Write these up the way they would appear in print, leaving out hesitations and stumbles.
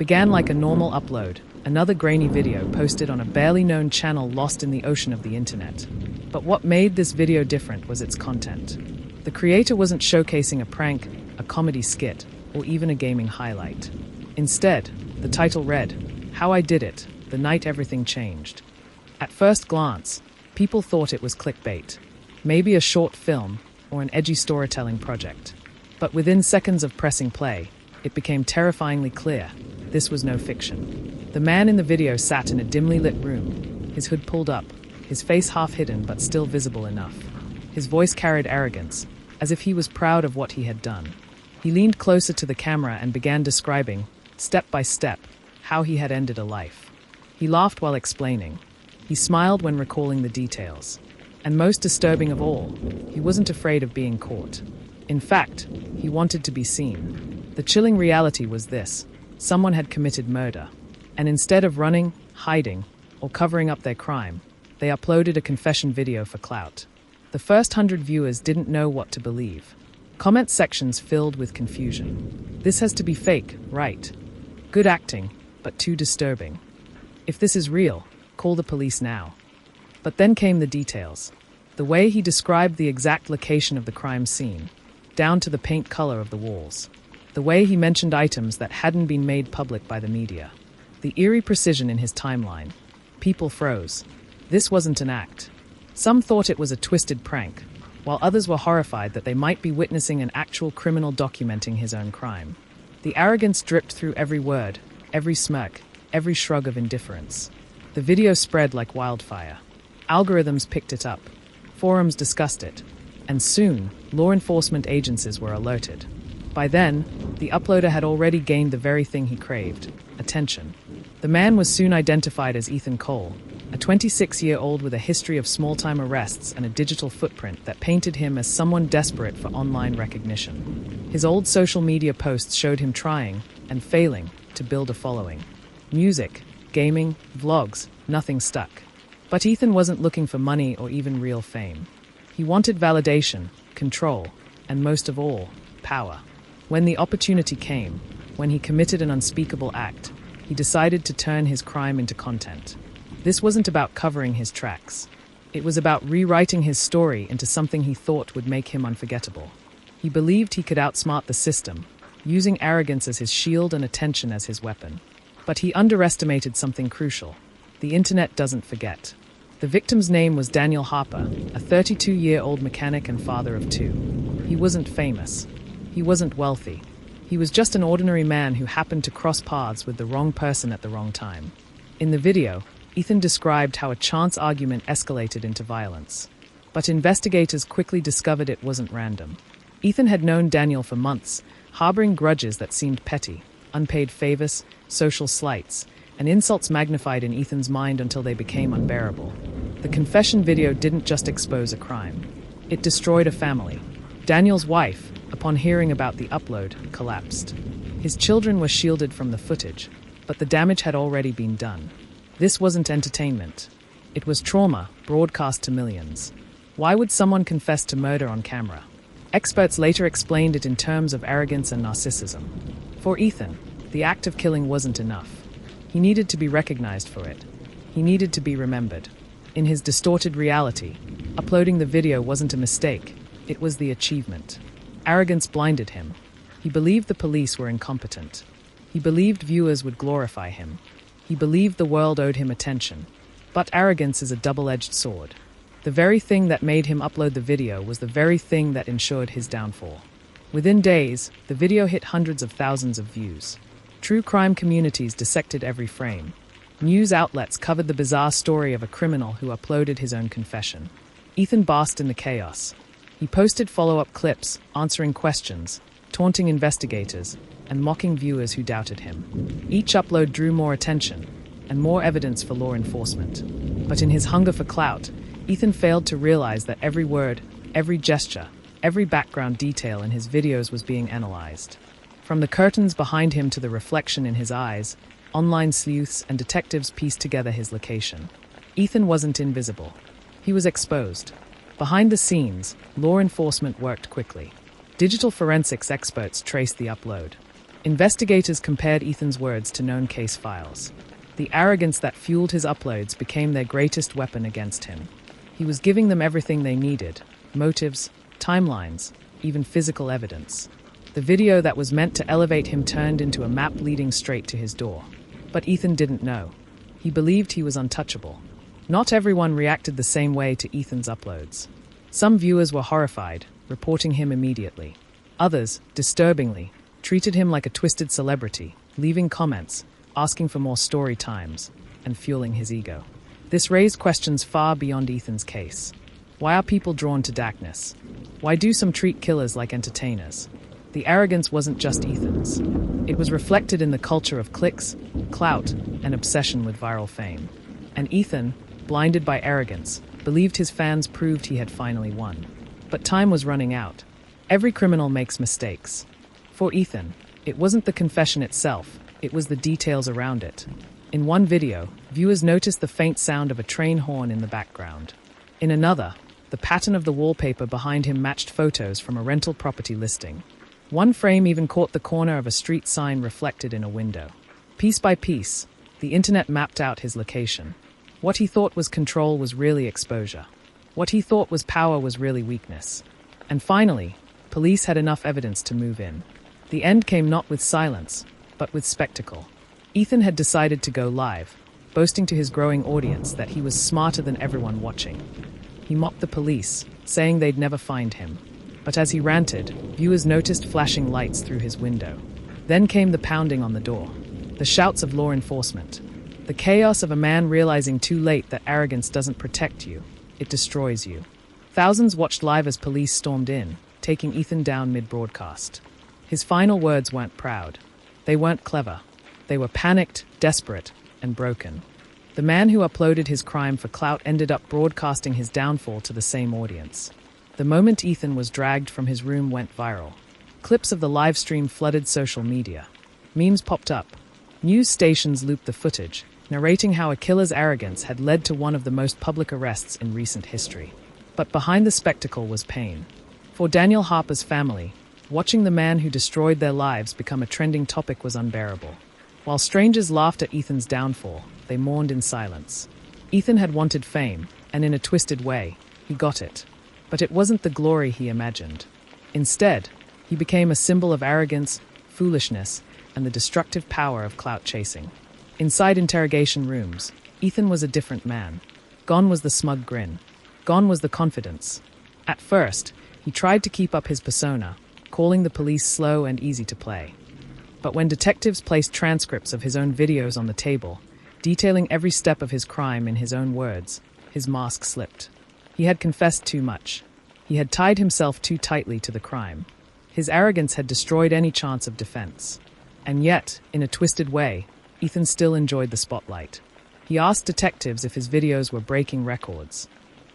began like a normal upload, another grainy video posted on a barely known channel lost in the ocean of the internet. But what made this video different was its content. The creator wasn't showcasing a prank, a comedy skit, or even a gaming highlight. Instead, the title read, "How I Did It, the Night Everything Changed." At first glance, people thought it was clickbait, maybe a short film or an edgy storytelling project. But within seconds of pressing play, it became terrifyingly clear this was no fiction. The man in the video sat in a dimly lit room, his hood pulled up, his face half hidden but still visible enough. His voice carried arrogance, as if he was proud of what he had done. He leaned closer to the camera and began describing, step by step, how he had ended a life. He laughed while explaining. He smiled when recalling the details. And most disturbing of all, he wasn't afraid of being caught. In fact, he wanted to be seen. The chilling reality was this: someone had committed murder. And instead of running, hiding, or covering up their crime, they uploaded a confession video for Clout. The first 100 viewers didn't know what to believe. Comment sections filled with confusion. This has to be fake, right? Good acting, but too disturbing. If this is real, call the police now. But then came the details. The way he described the exact location of the crime scene, down to the paint color of the walls. The way he mentioned items that hadn't been made public by the media. The eerie precision in his timeline. People froze. This wasn't an act. Some thought it was a twisted prank, while others were horrified that they might be witnessing an actual criminal documenting his own crime. The arrogance dripped through every word, every smirk, every shrug of indifference. The video spread like wildfire. Algorithms picked it up. Forums discussed it. And soon, law enforcement agencies were alerted. By then, the uploader had already gained the very thing he craved: attention. The man was soon identified as Ethan Cole, a 26-year-old with a history of small-time arrests and a digital footprint that painted him as someone desperate for online recognition. His old social media posts showed him trying, and failing, to build a following. Music, gaming, vlogs, nothing stuck. But Ethan wasn't looking for money or even real fame. He wanted validation, control, and most of all, power. When the opportunity came, when he committed an unspeakable act, he decided to turn his crime into content. This wasn't about covering his tracks. It was about rewriting his story into something he thought would make him unforgettable. He believed he could outsmart the system, using arrogance as his shield and attention as his weapon. But he underestimated something crucial. The internet doesn't forget. The victim's name was Daniel Harper, a 32-year-old mechanic and father of two. He wasn't famous. He wasn't wealthy. He was just an ordinary man who happened to cross paths with the wrong person at the wrong time. In the video, Ethan described how a chance argument escalated into violence. But investigators quickly discovered it wasn't random. Ethan had known Daniel for months, harboring grudges that seemed petty, unpaid favors, social slights, and insults magnified in Ethan's mind until they became unbearable. The confession video didn't just expose a crime. It destroyed a family. Daniel's wife, upon hearing about the upload, collapsed. His children were shielded from the footage, but the damage had already been done. This wasn't entertainment. It was trauma, broadcast to millions. Why would someone confess to murder on camera? Experts later explained it in terms of arrogance and narcissism. For Ethan, the act of killing wasn't enough. He needed to be recognized for it. He needed to be remembered. In his distorted reality, uploading the video wasn't a mistake. It was the achievement. Arrogance blinded him. He believed the police were incompetent. He believed viewers would glorify him. He believed the world owed him attention. But arrogance is a double-edged sword. The very thing that made him upload the video was the very thing that ensured his downfall. Within days, the video hit hundreds of thousands of views. True crime communities dissected every frame. News outlets covered the bizarre story of a criminal who uploaded his own confession. Ethan basked in the chaos. He posted follow-up clips, answering questions, taunting investigators, and mocking viewers who doubted him. Each upload drew more attention, and more evidence for law enforcement. But in his hunger for clout, Ethan failed to realize that every word, every gesture, every background detail in his videos was being analyzed. From the curtains behind him to the reflection in his eyes, online sleuths and detectives pieced together his location. Ethan wasn't invisible. He was exposed. Behind the scenes, law enforcement worked quickly. Digital forensics experts traced the upload. Investigators compared Ethan's words to known case files. The arrogance that fueled his uploads became their greatest weapon against him. He was giving them everything they needed: motives, timelines, even physical evidence. The video that was meant to elevate him turned into a map leading straight to his door. But Ethan didn't know. He believed he was untouchable. Not everyone reacted the same way to Ethan's uploads. Some viewers were horrified, reporting him immediately. Others, disturbingly, treated him like a twisted celebrity, leaving comments, asking for more story times, and fueling his ego. This raised questions far beyond Ethan's case. Why are people drawn to darkness? Why do some treat killers like entertainers? The arrogance wasn't just Ethan's. It was reflected in the culture of clicks, clout, and obsession with viral fame. And Ethan, blinded by arrogance, believed his fans proved he had finally won. But time was running out. Every criminal makes mistakes. For Ethan, it wasn't the confession itself, it was the details around it. In one video, viewers noticed the faint sound of a train horn in the background. In another, the pattern of the wallpaper behind him matched photos from a rental property listing. One frame even caught the corner of a street sign reflected in a window. Piece by piece, the internet mapped out his location. What he thought was control was really exposure. What he thought was power was really weakness. And finally, police had enough evidence to move in. The end came not with silence, but with spectacle. Ethan had decided to go live, boasting to his growing audience that he was smarter than everyone watching. He mocked the police, saying they'd never find him. But as he ranted, viewers noticed flashing lights through his window. Then came the pounding on the door, the shouts of law enforcement, the chaos of a man realizing too late that arrogance doesn't protect you, it destroys you. Thousands watched live as police stormed in, taking Ethan down mid-broadcast. His final words weren't proud. They weren't clever. They were panicked, desperate, and broken. The man who uploaded his crime for clout ended up broadcasting his downfall to the same audience. The moment Ethan was dragged from his room went viral. Clips of the live stream flooded social media. Memes popped up. News stations looped the footage, narrating how a killer's arrogance had led to one of the most public arrests in recent history. But behind the spectacle was pain. For Daniel Harper's family, watching the man who destroyed their lives become a trending topic was unbearable. While strangers laughed at Ethan's downfall, they mourned in silence. Ethan had wanted fame, and in a twisted way, he got it. But it wasn't the glory he imagined. Instead, he became a symbol of arrogance, foolishness, and the destructive power of clout chasing. Inside interrogation rooms, Ethan was a different man. Gone was the smug grin. Gone was the confidence. At first, he tried to keep up his persona, calling the police slow and easy to play. But when detectives placed transcripts of his own videos on the table, detailing every step of his crime in his own words, his mask slipped. He had confessed too much. He had tied himself too tightly to the crime. His arrogance had destroyed any chance of defense. And yet, in a twisted way, Ethan still enjoyed the spotlight. He asked detectives if his videos were breaking records.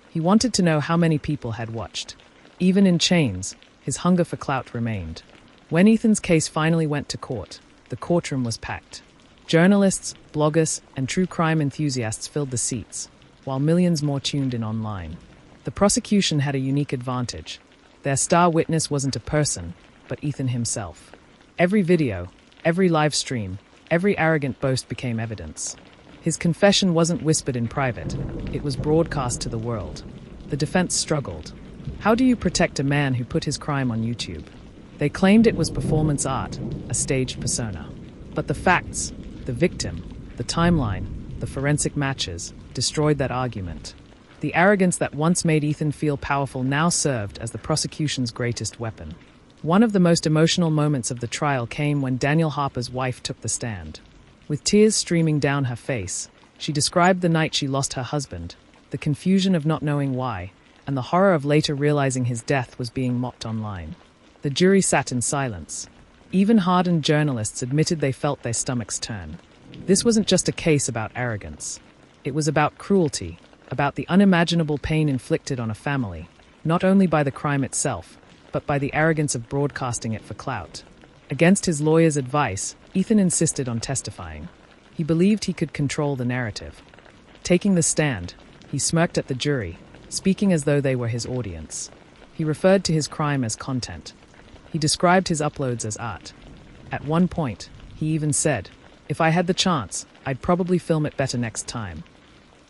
He wanted to know how many people had watched. Even in chains, his hunger for clout remained. When Ethan's case finally went to court, the courtroom was packed. Journalists, bloggers, and true crime enthusiasts filled the seats, while millions more tuned in online. The prosecution had a unique advantage. Their star witness wasn't a person, but Ethan himself. Every video, every live stream, every arrogant boast became evidence. His confession wasn't whispered in private, it was broadcast to the world. The defense struggled. How do you protect a man who put his crime on YouTube? They claimed it was performance art, a staged persona. But the facts, the victim, the timeline, the forensic matches, destroyed that argument. The arrogance that once made Ethan feel powerful now served as the prosecution's greatest weapon. One of the most emotional moments of the trial came when Daniel Harper's wife took the stand. With tears streaming down her face, she described the night she lost her husband, the confusion of not knowing why, and the horror of later realizing his death was being mocked online. The jury sat in silence. Even hardened journalists admitted they felt their stomachs turn. This wasn't just a case about arrogance. It was about cruelty, about the unimaginable pain inflicted on a family, not only by the crime itself, but by the arrogance of broadcasting it for clout. Against his lawyer's advice, Ethan insisted on testifying. He believed he could control the narrative. Taking the stand, he smirked at the jury, speaking as though they were his audience. He referred to his crime as content. He described his uploads as art. At one point, he even said, "If I had the chance, I'd probably film it better next time."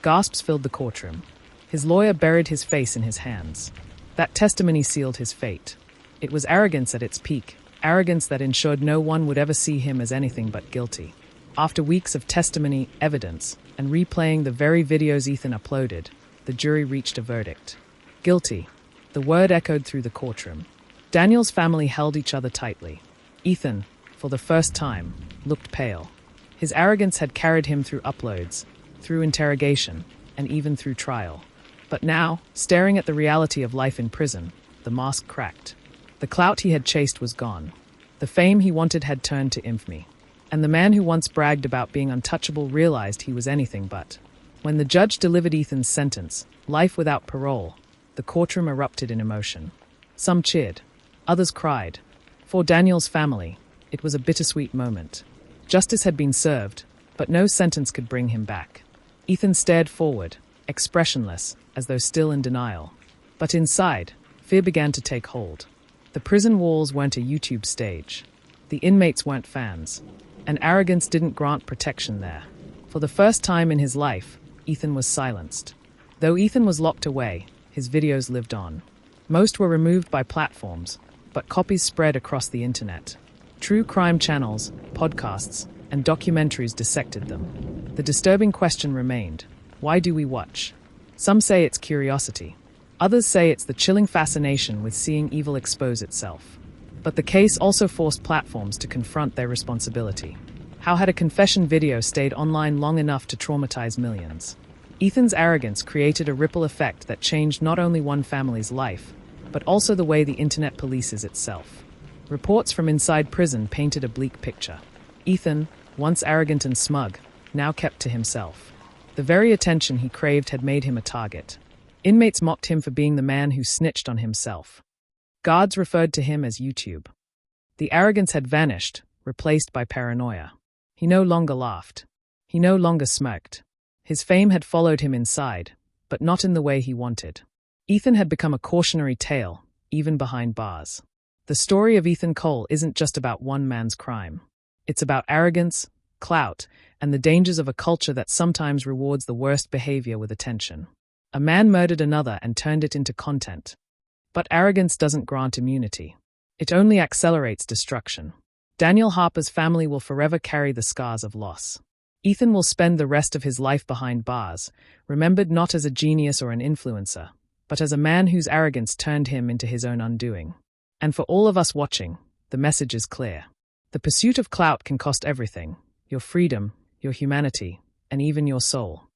Gasps filled the courtroom. His lawyer buried his face in his hands. That testimony sealed his fate. It was arrogance at its peak, arrogance that ensured no one would ever see him as anything but guilty. After weeks of testimony, evidence, and replaying the very videos Ethan uploaded, the jury reached a verdict. Guilty. The word echoed through the courtroom. Daniel's family held each other tightly. Ethan, for the first time, looked pale. His arrogance had carried him through uploads, through interrogation, and even through trial. But now, staring at the reality of life in prison, the mask cracked. The clout he had chased was gone. The fame he wanted had turned to infamy. And the man who once bragged about being untouchable realized he was anything but. When the judge delivered Ethan's sentence, life without parole, the courtroom erupted in emotion. Some cheered. Others cried. For Daniel's family, it was a bittersweet moment. Justice had been served, but no sentence could bring him back. Ethan stared forward, expressionless, as though still in denial. But inside, fear began to take hold. The prison walls weren't a YouTube stage. The inmates weren't fans. And arrogance didn't grant protection there. For the first time in his life, Ethan was silenced. Though Ethan was locked away, his videos lived on. Most were removed by platforms, but copies spread across the internet. True crime channels, podcasts, and documentaries dissected them. The disturbing question remained: why do we watch? Some say it's curiosity. Others say it's the chilling fascination with seeing evil expose itself. But the case also forced platforms to confront their responsibility. How had a confession video stayed online long enough to traumatize millions? Ethan's arrogance created a ripple effect that changed not only one family's life, but also the way the internet polices itself. Reports from inside prison painted a bleak picture. Ethan, once arrogant and smug, now kept to himself. The very attention he craved had made him a target. Inmates mocked him for being the man who snitched on himself. Guards referred to him as YouTube. The arrogance had vanished, replaced by paranoia. He no longer laughed. He no longer smirked. His fame had followed him inside, but not in the way he wanted. Ethan had become a cautionary tale, even behind bars. The story of Ethan Cole isn't just about one man's crime. It's about arrogance, clout, and the dangers of a culture that sometimes rewards the worst behavior with attention. A man murdered another and turned it into content. But arrogance doesn't grant immunity. It only accelerates destruction. Daniel Harper's family will forever carry the scars of loss. Ethan will spend the rest of his life behind bars, remembered not as a genius or an influencer, but as a man whose arrogance turned him into his own undoing. And for all of us watching, the message is clear. The pursuit of clout can cost everything: your freedom, your humanity, and even your soul.